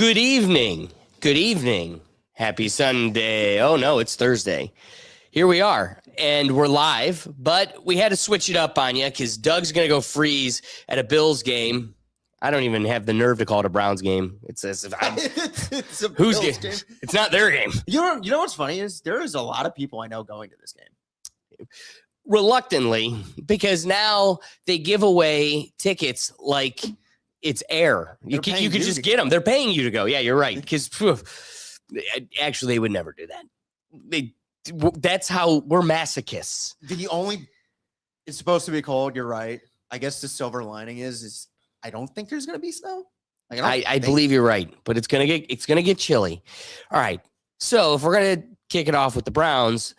Good evening. Good evening. Happy Sunday. Oh, no, it's Thursday. Here we are, and we're live, but we had to switch it up on you because Doug's going to go freeze at a Bills game. I don't even have the nerve to call it a Browns game. It's as if It's a whose Bills game? It's not their game. You know what's funny is there is a lot of people I know going to this game. Reluctantly, because now they give away tickets like it's air. You could just get them. They're paying you to go. Yeah, you're right. Because actually, they would never do that. That's how we're masochists. It's supposed to be cold. You're right. I guess the silver lining is I don't think there's going to be snow. I believe you're right, but it's gonna get chilly. All right. So if we're gonna kick it off with the Browns,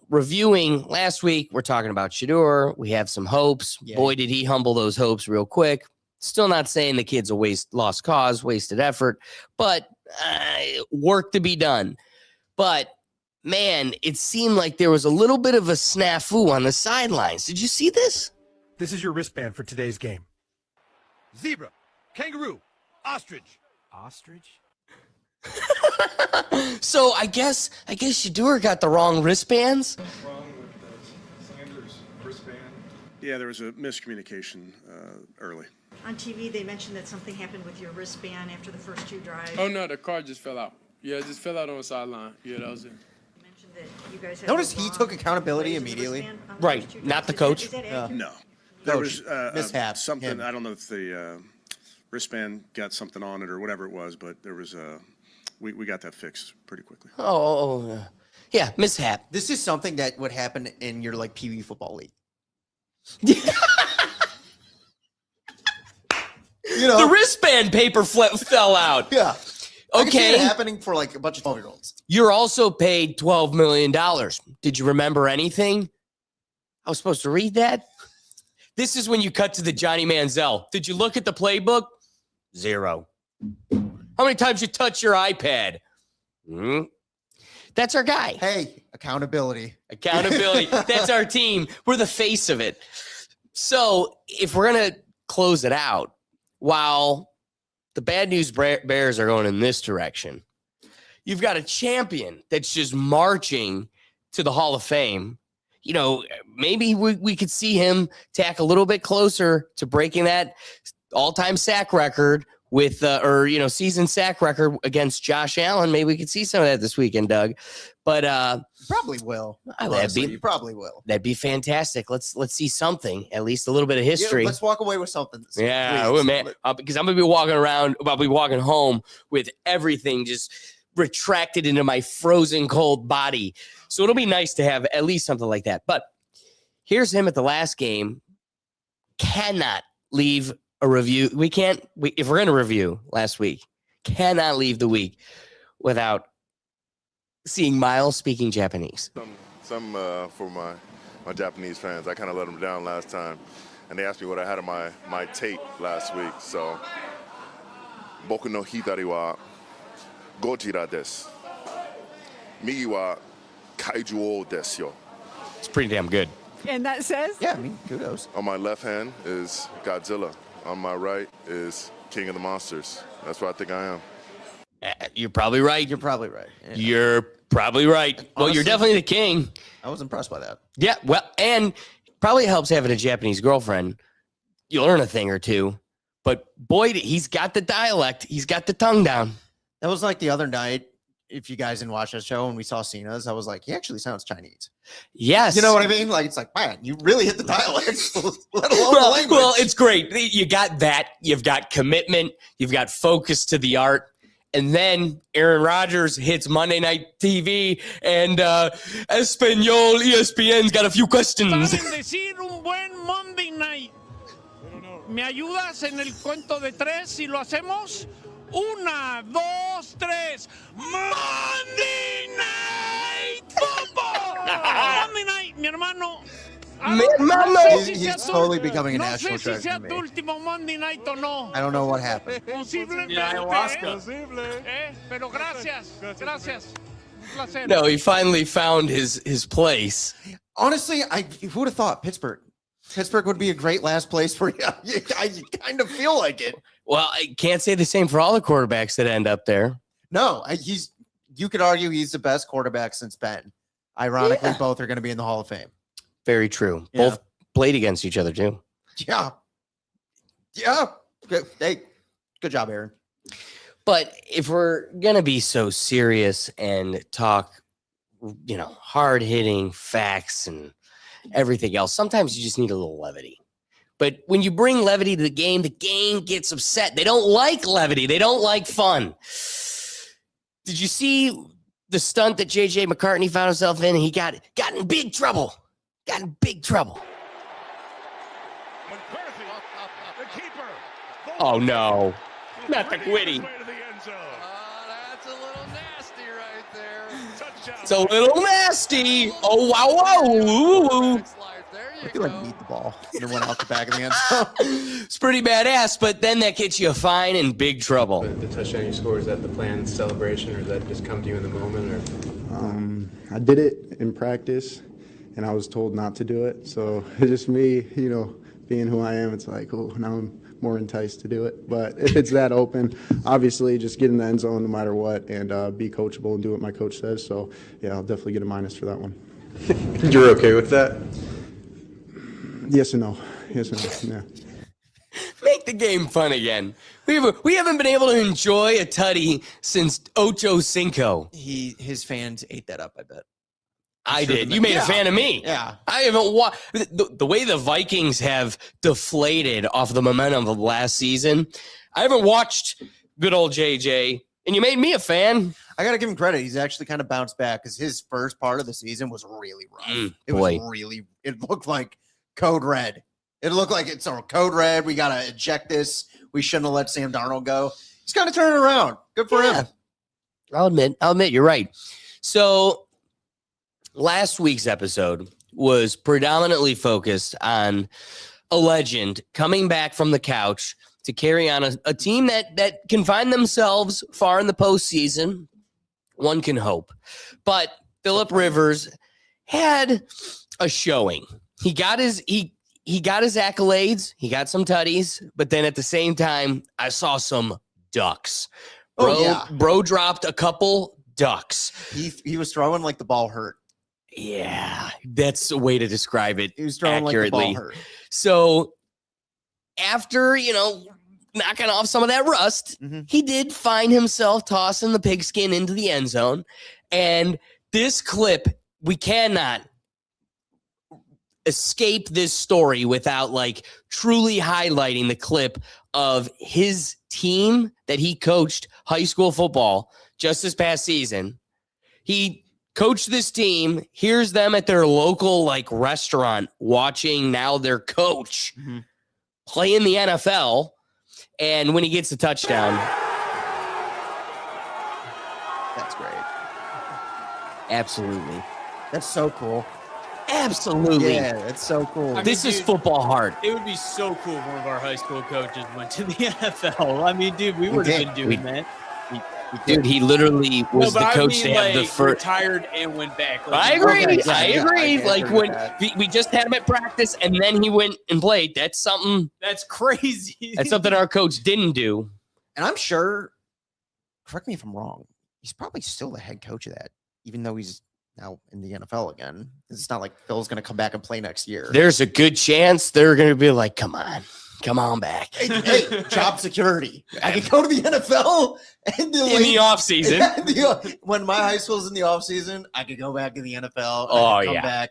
reviewing last week, we're talking about Shedeur. We have some hopes. Yeah. Boy, did he humble those hopes real quick. Still not saying the kid's a lost cause, wasted effort, but work to be done. But man, it seemed like there was a little bit of a snafu on the sidelines. Did you see this? This is your wristband for today's game. Zebra, kangaroo, ostrich. Ostrich? So I guess Shedeur got the wrong wristbands. What's wrong with Sanders' wristband? Yeah, there was a miscommunication early. On TV, they mentioned that something happened with your wristband after the first two drives. Oh, no, the car just fell out. Yeah, it just fell out on the sideline. Yeah, that was it. You mentioned that you guys had Notice he took accountability immediately. Right, not the coach. Is that accurate? No. There was mishap. something, I don't know if the wristband got something on it or whatever it was, but there was we got that fixed pretty quickly. Yeah, mishap. This is something that would happen in your PB football league. The wristband paper fell out. Yeah. Okay. I can see it happening for a bunch of 12-year-olds. You're also paid $12 million. Did you remember anything? I was supposed to read that. This is when you cut to the Johnny Manziel. Did you look at the playbook? 0. How many times you touch your iPad? That's our guy. Hey, accountability. Accountability. That's our team. We're the face of it. So if we're going to close it out, while the bad news bears are going in this direction, you've got a champion that's just marching to the Hall of Fame. Maybe we could see him tack a little bit closer to breaking that all-time sack record with, season sack record against Josh Allen. Maybe we could see some of that this weekend, Doug. But probably will. You probably will. That'd be fantastic. Let's see something, at least a little bit of history. Yeah, let's walk away with something. Yeah, man. Because I'm gonna be walking around. I'll be walking home with everything just retracted into my frozen cold body. So it'll be nice to have at least something like that. But here's him at the last game. Cannot leave a review. If we're going to review last week, cannot leave the week without seeing Miles speaking Japanese. Some for my Japanese fans. I kind of let them down last time. And they asked me what I had on my tape last week. So, Boku no Hidari wa Gojira desu. Migi wa Kaiju o desu yo. It's pretty damn good. And that says? Yeah, kudos. On my left hand is Godzilla. On my right is King of the Monsters. That's what I think I am. You're probably right. You're probably right. Yeah. You're probably right. Honestly, well, you're definitely the king. I was impressed by that. Yeah, well, and probably helps having a Japanese girlfriend. You learn a thing or two. But boy, he's got the dialect. He's got the tongue down. That was like the other night. If you guys didn't watch that show and we saw Cena's, I was like, he actually sounds Chinese. Yes. You know what I mean? It's like, man, you really hit the dialect, let alone the language. Well, it's great. You got that. You've got commitment. You've got focus to the art. And then Aaron Rodgers hits Monday Night TV and Espanol ESPN's got a few questions. Decir un buen Monday night. ¿Me ayudas en el cuento de 3 si lo hacemos? 1, 2, 3. Monday Night Football. Monday Night, mi hermano. He's totally becoming a national treasure. No sé si sea tu último Monday Night o no. I don't know what happened. Posiblemente. Pero gracias. Un placer. No, he finally found his place. Honestly, who would have thought Pittsburgh would be a great last place for you? I kind of feel like it. Well, I can't say the same for all the quarterbacks that end up there. No, you could argue he's the best quarterback since Ben. Ironically, Yeah. both are going to be in the Hall of Fame. Very true. Yeah. Both played against each other too. Yeah. Yeah. Good. Hey, good job, Aaron. But if we're gonna be so serious and talk, hard hitting facts and everything else, sometimes you just need a little levity. But when you bring levity to the game gets upset. They don't like levity. They don't like fun. Did you see the stunt that JJ McCartney found himself in? He got in big trouble. Got in big trouble. McCarthy, the keeper. Oh no, not the Gwitty. That's a little nasty right there. Touchdown. It's a little nasty. Oh wow, whoa. I feel like beat the ball and it went out the back of the end zone. It's pretty badass, but then that gets you a fine and big trouble. The touchdown you score, is that the planned celebration, or does that just come to you in the moment? Or I did it in practice, and I was told not to do it. So it's just me, being who I am. It's like, oh, now I'm more enticed to do it. But if it's that open, obviously just get in the end zone no matter what, and be coachable and do what my coach says. So yeah, I'll definitely get a minus for that one. You're okay with that? Yes and no. Yes and no. Yeah. Make the game fun again. We haven't been able to enjoy a tutty since Ocho Cinco. His fans ate that up, I bet. I sure did. the- You made yeah. a fan of me. Yeah. I haven't watched the way the Vikings have deflated off the momentum of last season. I haven't watched good old JJ, and you made me a fan. I got to give him credit. He's actually kind of bounced back because his first part of the season was really rough. It looked like code red. It looked like it's a code red. We got to eject this. We shouldn't have let Sam Darnold go. He's kind of turning around. Good for him. I'll admit you're right. So last week's episode was predominantly focused on a legend coming back from the couch to carry on a team that can find themselves far in the postseason. One can hope. But Phillip Rivers had a showing. He got his accolades. He got some tutties, but then at the same time, I saw some ducks. Bro dropped a couple ducks. He was throwing like the ball hurt. Yeah, that's a way to describe it He was throwing accurately. like the ball hurt. So after, knocking off some of that rust, he did find himself tossing the pigskin into the end zone. And this clip, we cannot escape this story without truly highlighting the clip of his team that he coached high school football just this past season. He coached this team. Here's them at their local restaurant watching now their coach play in the NFL. And when he gets the touchdown, That's great. absolutely. That's so cool. Absolutely. Yeah, that's so cool. This is football heart. It would be so cool if one of our high school coaches went to the NFL. I mean, dude, we would have been doing that. Dude, he literally was the coach to have the first. Retired and went back. I agree. Okay, I yeah, agree. I can't Like agree when with that. we just had him at practice and then he went and played. That's something. That's crazy. That's something our coach didn't do. And I'm sure, correct me if I'm wrong, he's probably still the head coach of that, even though he's now in the NFL again. It's not like Phil's going to come back and play next year. There's a good chance they're going to be like, come on back. Hey, job security. I can go to the NFL in the In the offseason. When my high school's in the offseason, I could go back to the NFL. Oh, come yeah. back.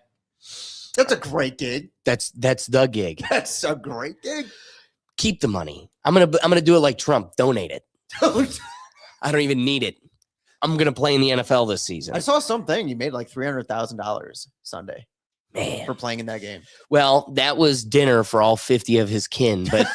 That's a great gig. That's the gig. That's a great gig. Keep the money. I'm gonna do it like Trump. Donate it. I don't even need it. I'm gonna play in the NFL this season. I saw something. You made like $300,000 Sunday Man. for playing in that game. Well, that was dinner for all 50 of his kin, but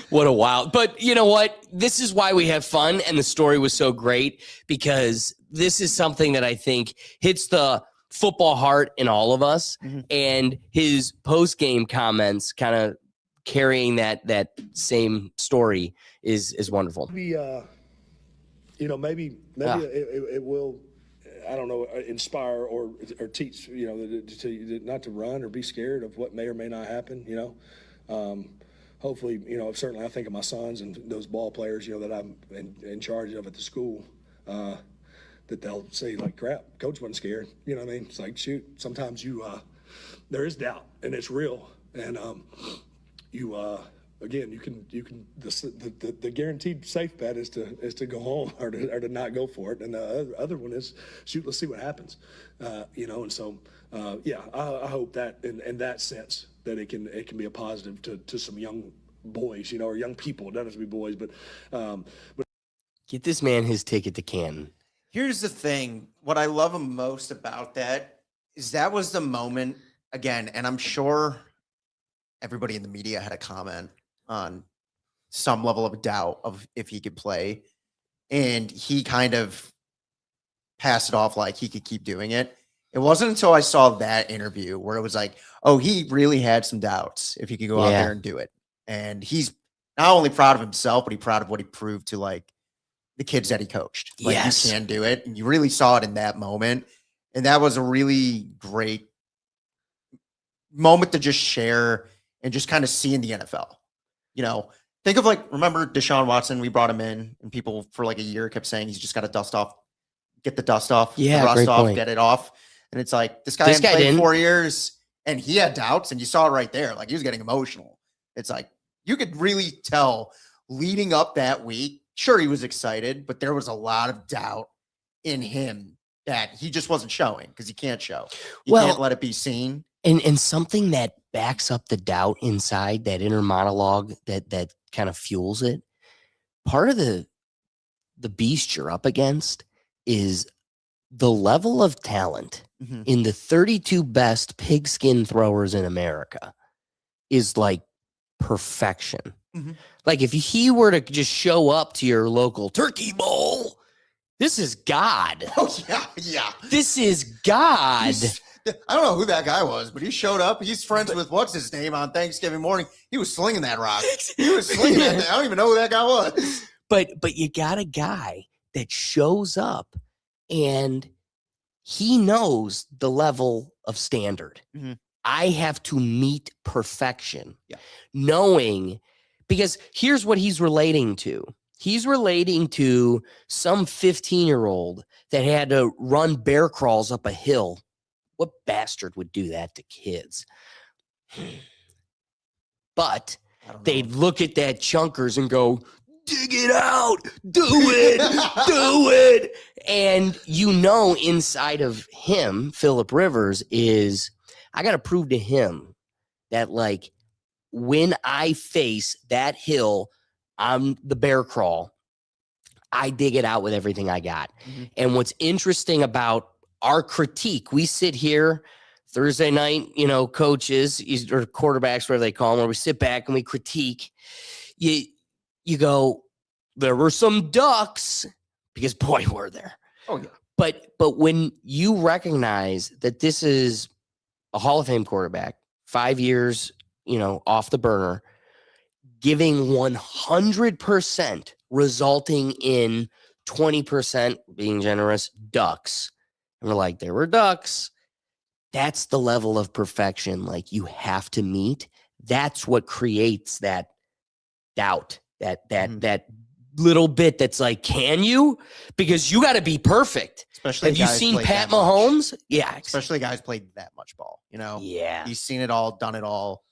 what a wild. But you know what? This is why we have fun, and the story was so great because this is something that I think hits the football heart in all of us, and his post-game comments kind of carrying that same story is wonderful. Maybe, maybe Yeah. it will I don't know, inspire or teach, not to run or be scared of what may or may not happen, Hopefully, certainly I think of my sons and those ball players, that I'm in charge of at the school, that they'll say, like, crap, coach wasn't scared. You know what I mean? It's like, shoot, sometimes there is doubt, and it's real. And again, you can the guaranteed safe bet is to go home or to not go for it, and the other one is, shoot, let's see what happens. And so I hope that in that sense that it can be a positive to some young boys, or young people. It doesn't have to be boys, but get this man his ticket to Canton. Here's the thing. What I love most about that is that was the moment again, and I'm sure everybody in the media had a comment on some level of doubt of if he could play, and he kind of passed it off like he could keep doing it. It wasn't until I saw that interview where it was like, oh, he really had some doubts if he could go out there and do it. And he's not only proud of himself, but he's proud of what he proved to, like, the kids that he coached. Like, you can do it. And you really saw it in that moment. And that was a really great moment to just share and just kind of see in the NFL. Think of, like, remember Deshaun Watson? We brought him in, and people for like a year kept saying he's just got to get the dust off, the rust off, get it off. And it's like, this guy hadn't played 4 years, and he had doubts, and you saw it right there. Like, he was getting emotional. It's like, you could really tell leading up that week. Sure, he was excited, but there was a lot of doubt in him that he just wasn't showing because he can't show. You can't let it be seen. And something that backs up the doubt inside, that inner monologue that kind of fuels it. Part of the beast you're up against is the level of talent in the 32 best pigskin throwers in America is like perfection. Like, if he were to just show up to your local turkey bowl, this is God. Oh, yeah. This is God. I don't know who that guy was, but he showed up. He's friends with what's his name on Thanksgiving morning. He was slinging that rock. He was slinging that thing. I don't even know who that guy was. But you got a guy that shows up and he knows the level of standard. I have to meet perfection. Knowing, because here's what he's relating to. He's relating to some 15-year-old that had to run bear crawls up a hill. What bastard would do that to kids? But they'd look at that chunkers and go, dig it out, do it, do it. And inside of him, Phillip Rivers is, I got to prove to him that, like, when I face that hill on the bear crawl, I dig it out with everything I got. And what's interesting about our critique, we sit here Thursday night, coaches or quarterbacks, whatever they call them, where we sit back and we critique. You go, there were some ducks, because boy, were there. Oh, yeah. But when you recognize that this is a Hall of Fame quarterback, 5 years, off the burner, giving 100%, resulting in 20%, being generous, ducks. And we're like, there were ducks. That's the level of perfection, like, you have to meet. That's what creates that doubt, that little bit that's like, can you? Because you got to be perfect. Especially, have you seen Pat Mahomes? Yeah. Especially guys played that much ball, Yeah. He's seen it all, done it all.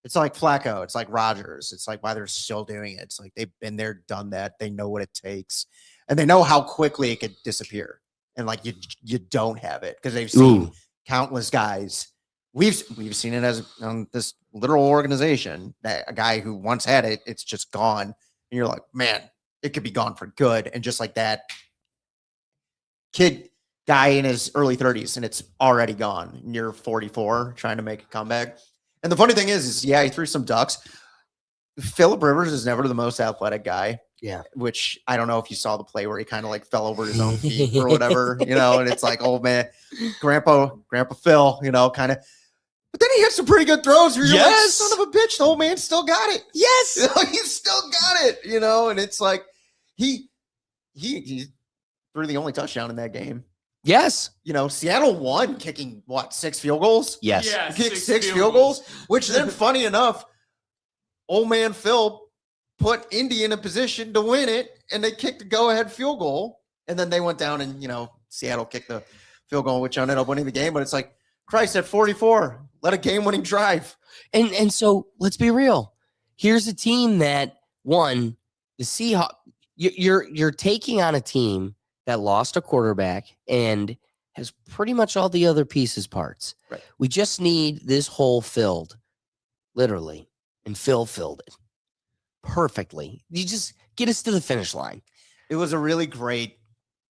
It's like Flacco. It's like Rodgers. It's like why they're still doing it. It's like they've been there, done that. They know what it takes. And they know how quickly it could disappear. And, like, you don't have it because they've seen countless guys. We've seen it as this literal organization, that a guy who once had it, it's just gone. And you're like, man, it could be gone for good. And just like that guy in his early 30s, and it's already gone. And you're 44 trying to make a comeback. And the funny thing is he threw some ducks. Phillip Rivers is never the most athletic guy. Yeah. Which I don't know if you saw the play where he kind of like fell over his own feet or whatever, and it's like, oh man, Grandpa Phil, kind of. But then he had some pretty good throws where you're like, son of a bitch, the old man still got it. Yes. He's still got it, and it's like he threw the only touchdown in that game. Yes. You know, Seattle won kicking, 6 field goals? Yes. Yeah, Kicked 6 field goals, which then, funny enough, old man Phil put Indy in a position to win it, and they kicked a go-ahead field goal, and then they went down and, Seattle kicked the field goal, which ended up winning the game. But it's like, Christ, at 44, let a game-winning drive. And so let's be real. Here's a team that won the Seahawks. You're taking on a team that lost a quarterback and has pretty much all the other pieces parts. Right. We just need this hole filled, literally, and Phil filled it perfectly. You just get us to the finish line. It was a really great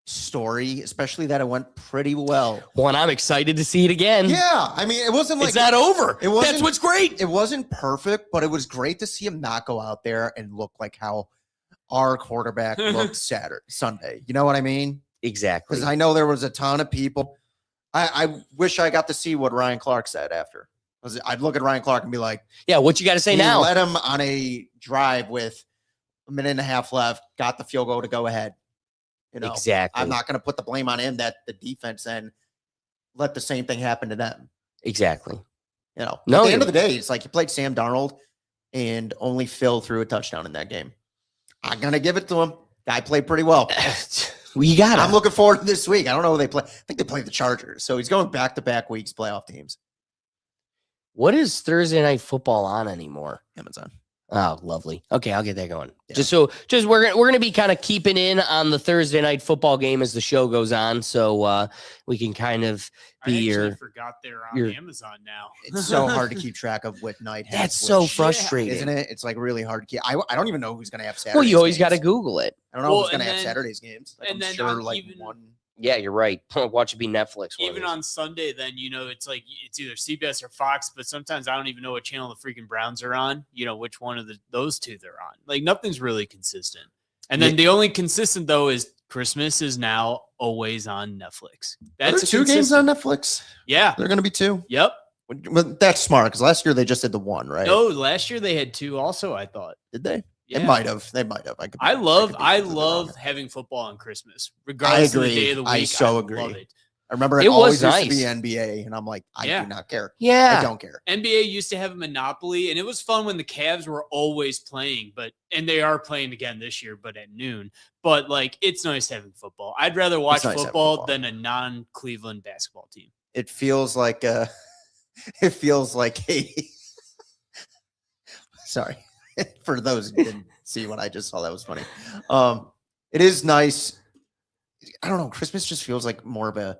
story, especially that it went pretty well. Well, and I'm excited to see it again. Yeah, I mean, it wasn't like it's not over. It wasn't, That's what's great. It wasn't perfect, but it was great to see him not go out there and look like how our quarterback looked Sunday. You know what I mean? Exactly. Because I know there was a ton of people. I wish I got to see what Ryan Clark said after. Because I'd look at Ryan Clark and be like, yeah, what you got to say he now? Let him on a drive with a minute and a half left, got the field goal to go ahead. Exactly. I'm not going to put the blame on him that the defense then let the same thing happen to them. Exactly. No, at the end of the day, it's like you played Sam Darnold and only Phil threw a touchdown in that game. I'm going to give it to him. Guy played pretty well. We got it. I'm looking forward to this week. I don't know who they play. I think they play the Chargers. So he's going back-to-back weeks playoff teams. What is Thursday Night Football on anymore? Amazon. Oh, lovely. Okay, I'll get that going. Yeah. Just we're gonna be kind of keeping in on the Thursday Night Football game as the show goes on, so we can kind of be forgot they're on Amazon now. It's so hard to keep track of what night has. That's so frustrating, isn't it? It's like really hard to keep. I don't even know who's going to have Saturdays. Well, you always got games. to Google it. I don't know who's going to have Saturdays games. Like, and I'm then sure, even one. Yeah, you're right. Watch it be Netflix. Even on Sunday, then, it's like it's either CBS or Fox, but sometimes I don't even know what channel the freaking Browns are on, which one of those two they're on. Like, nothing's really consistent. And then the only consistent, though, is Christmas is now always on Netflix. That's 2 games on Netflix? Yeah. They're going to be 2? Yep. But that's smart because last year they just did the 1, right? No, last year they had 2 also, I thought. Did they? Yeah. They might have. I love having football on Christmas, regardless of the day of the week. I so agree. Love it. I remember it always used to be NBA, and I'm like, I do not care. Yeah, I don't care. NBA used to have a monopoly, and it was fun when the Cavs were always playing, and they are playing again this year, but at noon. But like, it's nice having football. I'd rather watch football than a non-Cleveland basketball team. It feels like sorry. For those who didn't see what I just saw, that was funny. It is nice. I don't know. Christmas just feels like more of a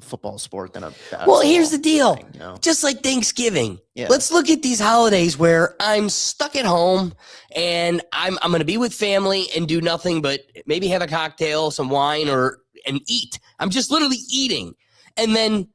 football sport than a basketball. Well, here's the deal. Thing, Just like Thanksgiving. Yeah. Let's look at these holidays where I'm stuck at home and I'm going to be with family and do nothing but maybe have a cocktail, some wine, and eat. I'm just literally eating. And then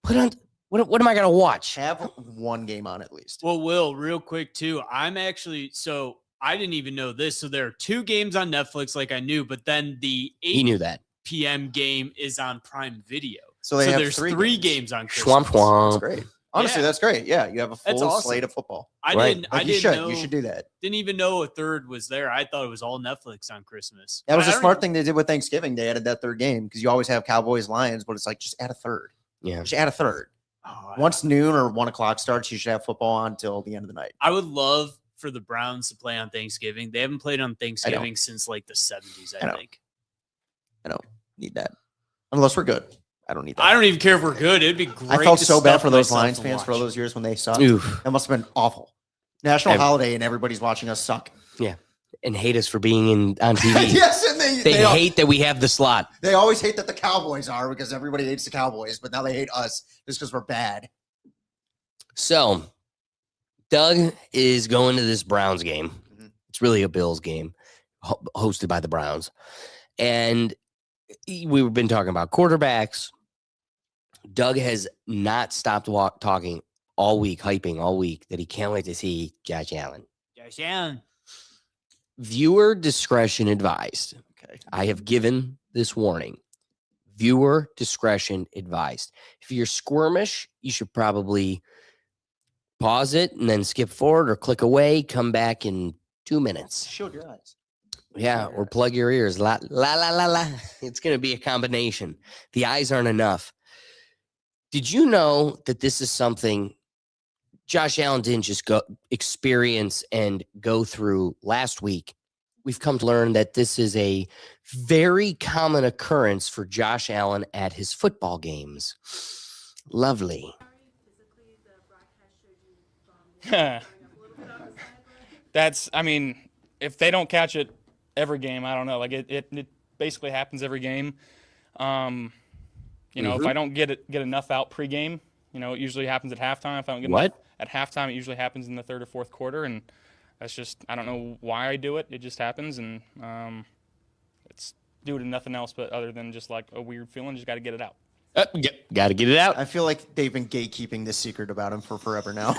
put on... What am I going to watch? Have 1 game on at least. Well, Will, real quick, too. I didn't even know this. So there are 2 games on Netflix like I knew, but then the 8 p.m. game is on Prime Video. So there's 3 games on Christmas. Schwamp, schwamp. That's great. Honestly, that's great. Yeah, you have a full awesome. slate of football. You should do that. Didn't even know a third was there. I thought it was all Netflix on Christmas. That was a smart thing they did with Thanksgiving. They added that 3rd game because you always have Cowboys, Lions, but it's like just add a 3rd. Yeah. Just add a 3rd. Once noon or 1 o'clock starts, you should have football on until the end of the night. I would love for the Browns to play on Thanksgiving. They haven't played on Thanksgiving since like the 70s, I think. I don't need that. Unless we're good. I don't need that. I don't even care if we're good. It'd be great. I felt so bad for those myself Lions to fans watch. for all those years when they sucked. Oof. That must have been awful. National holiday and everybody's watching us suck. Yeah. And hate us for being on TV. Yes, and they hate that we have the slot. They always hate that the Cowboys are because everybody hates the Cowboys, but now they hate us just because we're bad. So, Doug is going to this Browns game. Mm-hmm. It's really a Bills game hosted by the Browns. And we've been talking about quarterbacks. Doug has not stopped talking all week, hyping all week that he can't wait to see Josh Allen. Josh Allen. Viewer discretion advised. Okay. I have given this warning. Viewer discretion advised. If you're squirmish, you should probably pause it and then skip forward or click away, come back in 2 minutes. Shield your eyes. Yeah, or plug your ears. La la la la la. It's going to be a combination. The eyes aren't enough. Did you know that this is something Josh Allen didn't just go experience and go through last week? We've come to learn that this is a very common occurrence for Josh Allen at his football games. Lovely. That's, I mean, if they don't catch it every game, I don't know. Like it basically happens every game. If I don't get enough out pregame, it usually happens at halftime. If I don't get enough at halftime, it usually happens in the third or fourth quarter, and that's just, I don't know why I do it. It just happens, and it's due to nothing else but other than just like a weird feeling. Just got to get it out. Got to get it out. I feel like they've been gatekeeping this secret about him for forever now.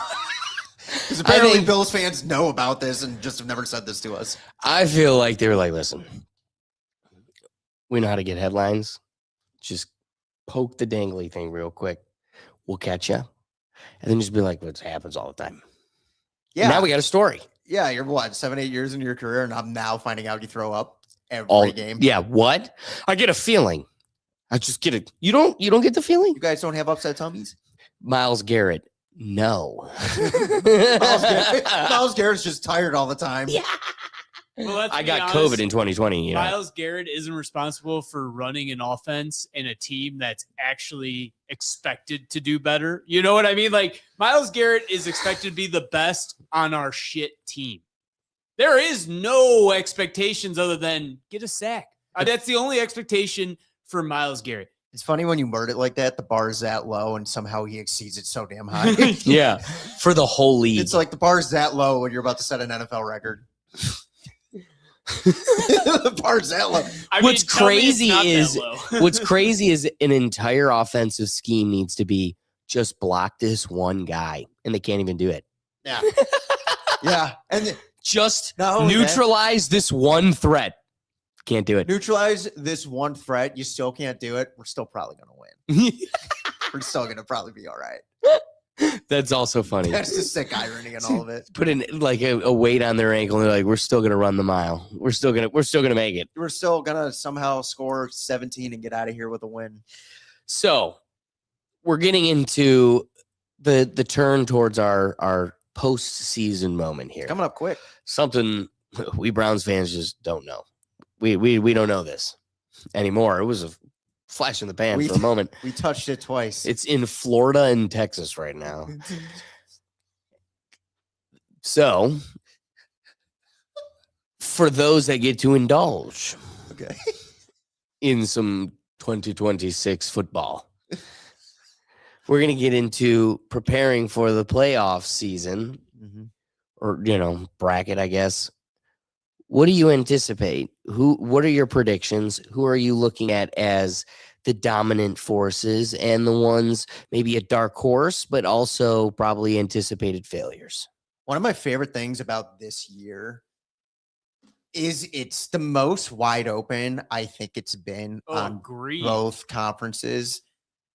Because apparently Bills fans know about this and just have never said this to us. I feel like they were like, listen, we know how to get headlines. Just poke the dangly thing real quick. We'll catch you. And then just be like, it happens all the time. Yeah. And now we got a story. Yeah, you're 7-8 years into your career, and I'm now finding out you throw up every game. Yeah, what? I get a feeling. I just get it. You don't get the feeling? You guys don't have upset tummies? Myles Garrett. No. Myles Garrett's just tired all the time. Yeah. Well, I got COVID in 2020. You know? Myles Garrett isn't responsible for running an offense in a team that's actually expected to do better. You know what I mean? Like, Myles Garrett is expected to be the best on our shit team. There is no expectations other than get a sack. That's the only expectation for Myles Garrett. It's funny when you word it like that, the bar is that low and somehow he exceeds it so damn high. Yeah, for the whole league. It's like the bar is that low when you're about to set an NFL record. The bar's that low. What's crazy is an entire offensive scheme needs to be just block this one guy, and they can't even do it. Yeah. Yeah. And just neutralize this one threat. Can't do it. Neutralize this one threat. You still can't do it. We're still probably going to win. We're still going to probably be all right. That's also funny. That's the sick irony in all of it. Put in like a weight on their ankle, and they're like, "We're still gonna run the mile. We're still gonna make it. We're still gonna somehow score 17 and get out of here with a win." So we're getting into the turn towards our postseason moment here. Coming up quick. Something we Browns fans just don't know. We don't know this anymore. It was a flash in the pan for a moment. We touched it twice. It's in Florida and Texas right now. So, for those that get to indulge in some 2026 football, we're going to get into preparing for the playoff season or, bracket, I guess. What do you anticipate? What are your predictions? Who are you looking at as the dominant forces and the ones maybe a dark horse, but also probably anticipated failures? One of my favorite things about this year is it's the most wide open I think it's been on both conferences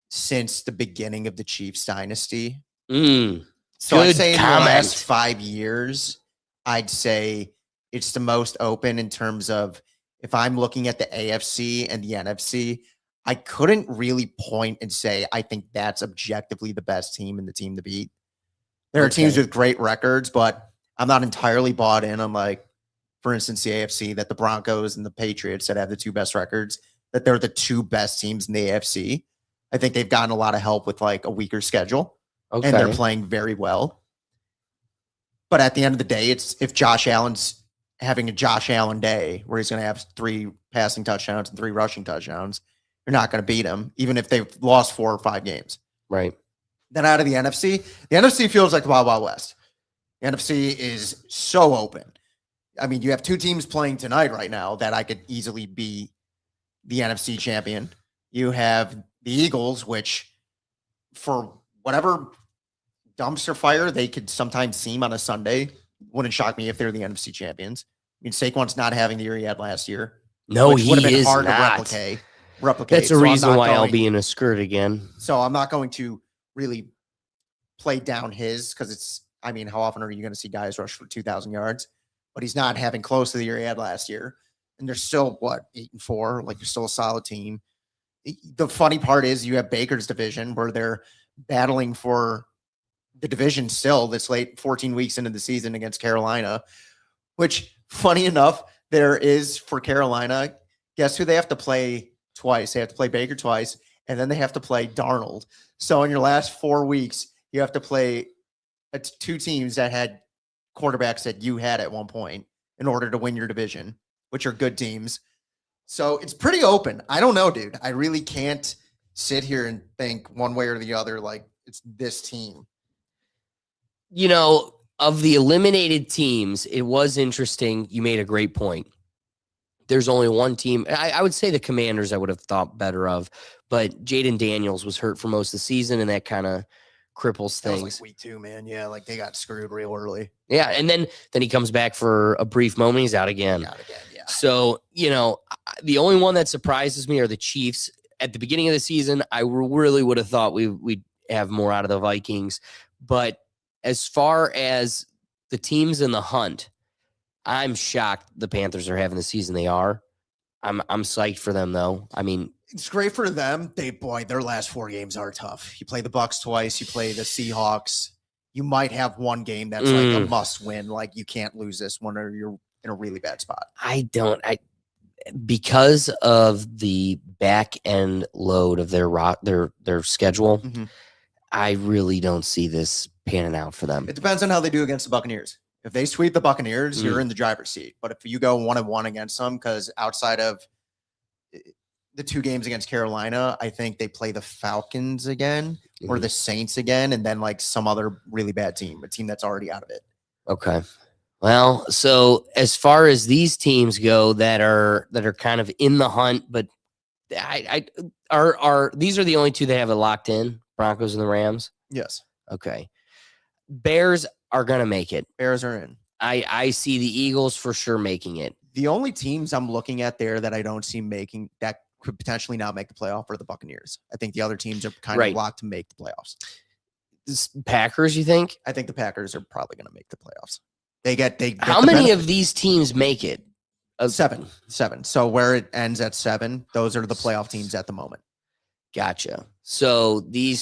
since the beginning of the Chiefs dynasty. So I'd say in the last 5 years, I'd say it's the most open in terms of if I'm looking at the AFC and the NFC, I couldn't really point and say, I think that's objectively the best team and the team to beat. There are teams with great records, but I'm not entirely bought in on, like, for instance, the AFC, that the Broncos and the Patriots that have the two best records, that they're the two best teams in the AFC. I think they've gotten a lot of help with like a weaker schedule and they're playing very well. But at the end of the day, it's if Josh Allen's having a Josh Allen day where he's going to have 3 passing touchdowns and 3 rushing touchdowns, you're not going to beat him, even if they've lost 4 or 5 games. Right. Then out of the NFC feels like the Wild Wild West. The NFC is so open. I mean, you have 2 teams playing tonight right now that I could easily be the NFC champion. You have the Eagles, which for whatever dumpster fire they could sometimes seem on a Sunday, wouldn't shock me if they're the NFC champions. I mean, Saquon's not having the year he had last year. No, which he would have been is hard not. to replicate. That's a reason why I'll be in a skirt again. So I'm not going to really play down his because it's, I mean, how often are you going to see guys rush for 2,000 yards? But he's not having close to the year he had last year. and they're still what 8-4. Like, you're still a solid team. The funny part is you have Baker's division where they're battling for the division still this late 14 weeks into the season against Carolina, which funny enough, there is for Carolina. Guess who they have to play twice? They have to play Baker twice, and then they have to play Darnold. So in your last 4 weeks, you have to play two teams that had quarterbacks that you had at one point in order to win your division, which are good teams. So it's pretty open. I don't know, dude. I really can't sit here and think one way or the other, like it's this team. You know, of the eliminated teams, it was interesting. You made a great point. There's only one team. I would say the Commanders I would have thought better of, but Jaden Daniels was hurt for most of the season, and that kind of cripples That was things. like week 2, man. Yeah, like they got screwed real early. Yeah, and then he comes back for a brief moment. He's out again. Yeah. So, you know, the only one that surprises me are the Chiefs. At the beginning of the season, I really would have thought we'd have more out of the Vikings. But as far as the teams in the hunt, I'm shocked the Panthers are having the season they are. I'm psyched for them, though. I mean, It's great for them. Their last 4 games are tough. You play the Bucs twice. You play the Seahawks. You might have one game that's like a must win. Like, you can't lose this one or you're in a really bad spot. Because of the back end load of their schedule, I really don't see this panning out for them. It depends on how they do against the Buccaneers. If they sweep the Buccaneers, you're in the driver's seat. But if you go 1-1 against them, because outside of the 2 games against Carolina, I think they play the Falcons again or the Saints again, and then like some other really bad team, a team that's already out of it. Okay. Well, so as far as these teams go that are kind of in the hunt, but these are the only 2 that have it locked in, Broncos and the Rams? Yes. Okay. Bears are going to make it. Bears are in. I see the Eagles for sure making it. The only teams I'm looking at there that I don't see making that could potentially not make the playoff are the Buccaneers. I think the other teams are kind of locked to make the playoffs. Packers, you think? I think the Packers are probably going to make the playoffs. How many of these teams make it? 7. So where it ends at 7, those are the playoff teams at the moment. Gotcha. So in the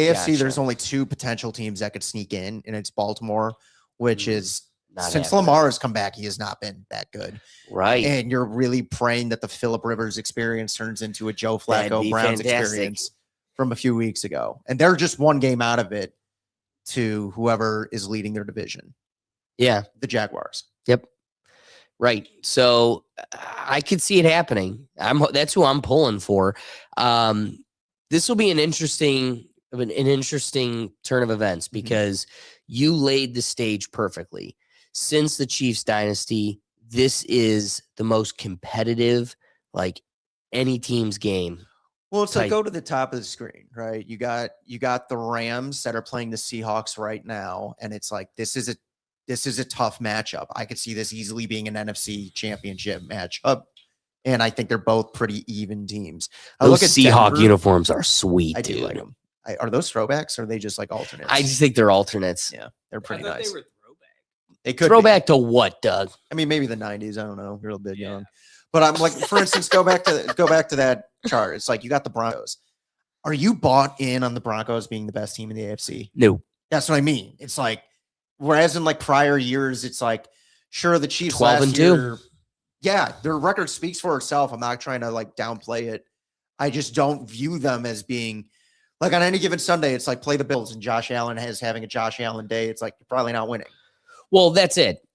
AFC, there's only 2 potential teams that could sneak in, and it's Baltimore, which is since Lamar has come back, he has not been that good. Right. And you're really praying that the Phillip Rivers experience turns into a Joe Flacco Browns experience from a few weeks ago. And they're just 1 game out of it to whoever is leading their division. Yeah. The Jaguars. Yep. Right. So I could see it happening. That's who I'm pulling for. This will be an interesting turn of events because you laid the stage perfectly. Since the Chiefs dynasty, this is the most competitive, like any team's game. Well, it's like go to the top of the screen, right? You got the Rams that are playing the Seahawks right now, and it's like this is a tough matchup. I could see this easily being an NFC championship matchup. And I think they're both pretty even teams. I Those look at Seahawk Denver, uniforms are sweet, I dude. do like them. Are those throwbacks or are they just like alternates? I just think they're alternates. Yeah, they're pretty nice. They were They could throwback to what, Doug? I mean, maybe the 90s. I don't know. You're a bit young. But I'm like, for instance, go back to that chart. It's like you got the Broncos. Are you bought in on the Broncos being the best team in the AFC? No. That's what I mean. It's like, whereas in like prior years, it's like, sure, the Chiefs 12-2. year, yeah, their record speaks for itself. I'm not trying to like downplay it. I just don't view them as being like on any given Sunday. It's like play the Bills and Josh Allen is having a Josh Allen day. It's like you're probably not winning. Well, that's it.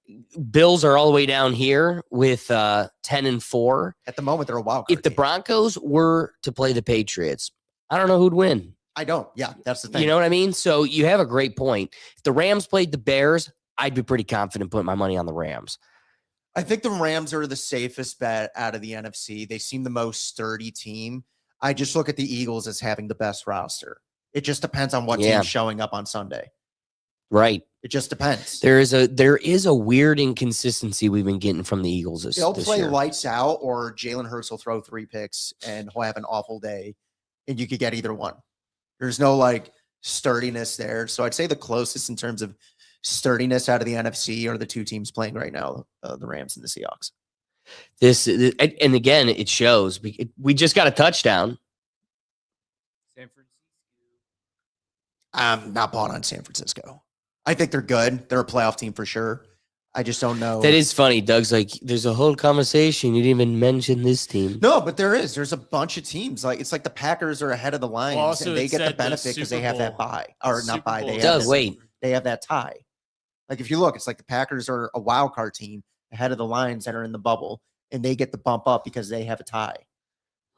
Bills are all the way down here with 10-4. At the moment, they're a wild card If the Broncos were to play the Patriots, I don't know who'd win. I don't. Yeah, that's the thing. You know what I mean? So you have a great point. If the Rams played the Bears, I'd be pretty confident putting my money on the Rams. I think the Rams are the safest bet out of the NFC. They seem the most sturdy team. I just look at the Eagles as having the best roster. It just depends on what team's showing up on Sunday. Right. It just depends. There is a weird inconsistency we've been getting from the Eagles They'll this play year. lights out, or Jalen Hurts will throw 3 picks and he'll have an awful day, and you could get either one. There's no like sturdiness there. So I'd say the closest in terms of sturdiness out of the NFC are the 2 teams playing right now, the Rams and the Seahawks. And again, it shows. We just got a touchdown. I'm not bought on San Francisco. I think they're good. They're a playoff team for sure. I just don't know. That is funny. Doug's like, there's a whole conversation. You didn't even mention this team. No, but there is. There's a bunch of teams. Like it's like the Packers are ahead of the Lions, also and they it get the said the benefit because they have that Super Bowl- bye, or not Super bye. Bowl They have Doug, that- wait. They have that tie. Like if you look, it's like the Packers are a wild card team ahead of the Lions that are in the bubble, and they get the bump up because they have a tie.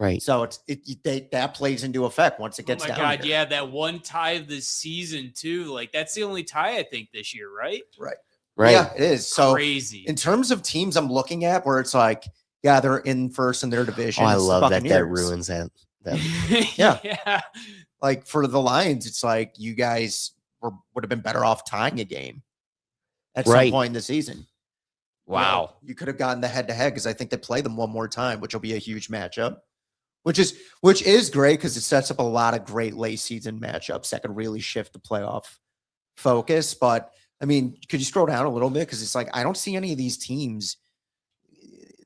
Right. So that plays into effect once it Oh gets my down. God, here. yeah, that one tie of the season too. Like that's the only tie I think this year, right? Right. Right. Yeah, it is. So Crazy. in terms of teams I'm looking at where it's like, yeah, they're in first in their division. Oh, I it's the love that. That Buccaneers. ruins that. Yeah. Like for the Lions, it's like you guys would have been better off tying a game at some Right. point in the season. Wow. You could have gotten the head-to-head because I think they play them one more time, which will be a huge matchup. Which is great because it sets up a lot of great late season matchups that could really shift the playoff focus. But I mean, could you scroll down a little bit? Because it's like I don't see any of these teams.